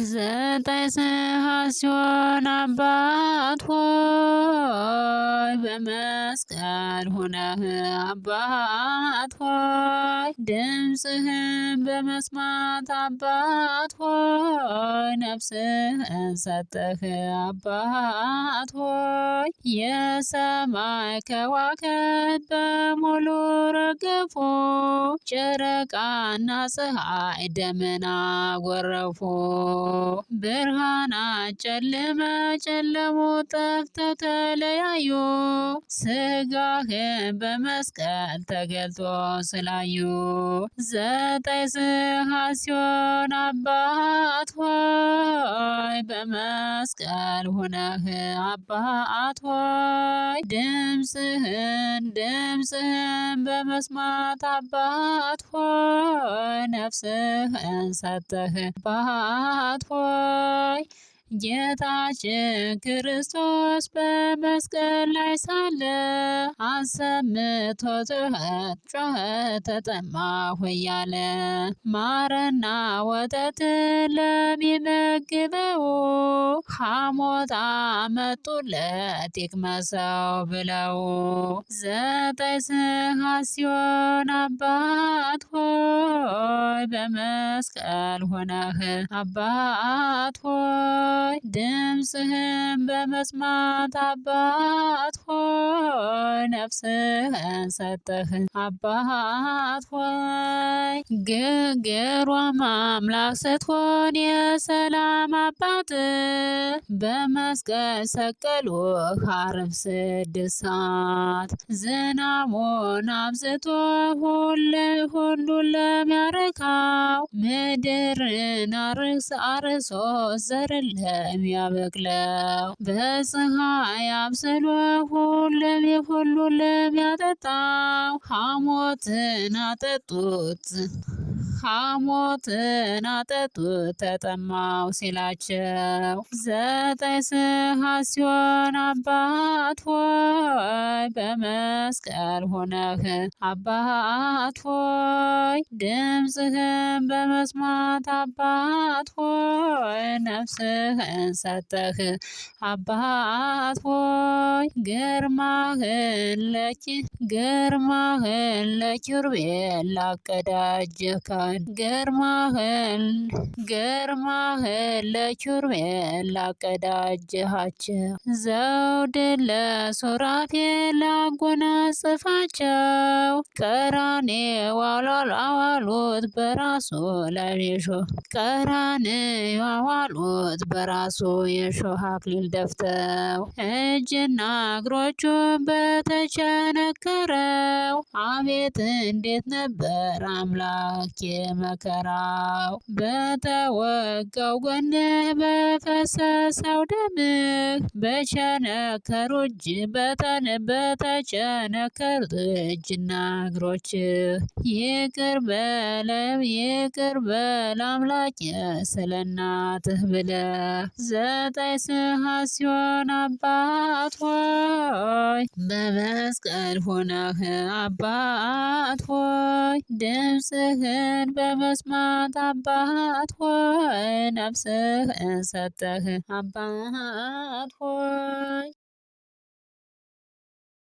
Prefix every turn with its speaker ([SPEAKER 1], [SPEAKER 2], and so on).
[SPEAKER 1] ዘጠኝ ሰዓት ሲሆን አባት ሆይ በመስቀል ሆነህ አባት ሆይ ድምፅህን በመስማት አባት ሆይ ነፍስህን ሰጠህ አባት ሆይ የሰማይ ከዋክብት በሙሉ ረገፉ ጨረቃና ፀሐይ ደመና ጎረፉ ብርሃናት ጨለሙ ጠፍተው ተለያዩ ስጋህን በመስቀል ተገልጦ ስላዩ ዘጠኝ ሰዓት ሲሆን አባት ሆይ በመስቀል ሆነህ አባት ሆይ ድምፅህን በመስማት አባት ሆይ ነፍስህን ሰጠህ አባት ሆይ ጌታችን ክርስቶስ በመስቀል ላይ ሳለ አሰምቶ ጮኸ ተጠማሁ እያለ ማርና ወተት ለሚመግበው ሐሞት አመጡለት ይቅመሰው ብለው ዘጠኝ ሰዓት ሲሆን አባት ሆይ በመስቀል ሆነህ አባት ሆይ ድምፅህን በመስማት አባት ሆይ ነፍስህን ሰጠህ አባት ሆይ ግርግሯም አምላክ ስትሆን የሰላም አባት በመስቀል ሰቀሉህ ዓርብ 6 ሰዓት ዝናሙን አብዝቶ ሁሉን ለሚያረካው ምድርን አርሶ ዘርን ለሚያበቅለው በፀሐይ አብስሎ ሁሉን ለሚያጠጣው ሐሞትን አጠጡት ተጠማው ሲላቸው ዘጠኝ ሰዓት ሲሆን አባት ሆይ በመስቀል ሆነህ አባት ሆይ ድምፅህን በመስማት አባት ሆይ ነፍስህን ሰጠህ አባት ሆይ ግርማህን ለኪሩቤል ላቀዳጀከን ግርማህን ለኪሩቤል ላቀዳጀሃቸው ዘውድ ለሱራፌል ላጎናጽፋቸው ቀራንዮ አዋሉት በራሱ ላይ በራሱ የሾህ አክሊል ደፍተው እጅና እግሮቹ በተቸነከረው አቤት እንዴት ነበር አምላክ መከራው በተወጋው ጎንህ በፈሰሰው ደምህ በቸነከሩ እጅ በተቸነከሩት እጅና እግሮችህ ይቅር በል አምላክ ስለ እናትህ ብለህ ዘጠኝ ሰዓት ሲሆን አባት ሆይ በመስቀል ሆነህ አባት ሆይ ድምፅህን በመስማት አባት ሆይ ነፍስህን ሰጠህ አባት ሆይ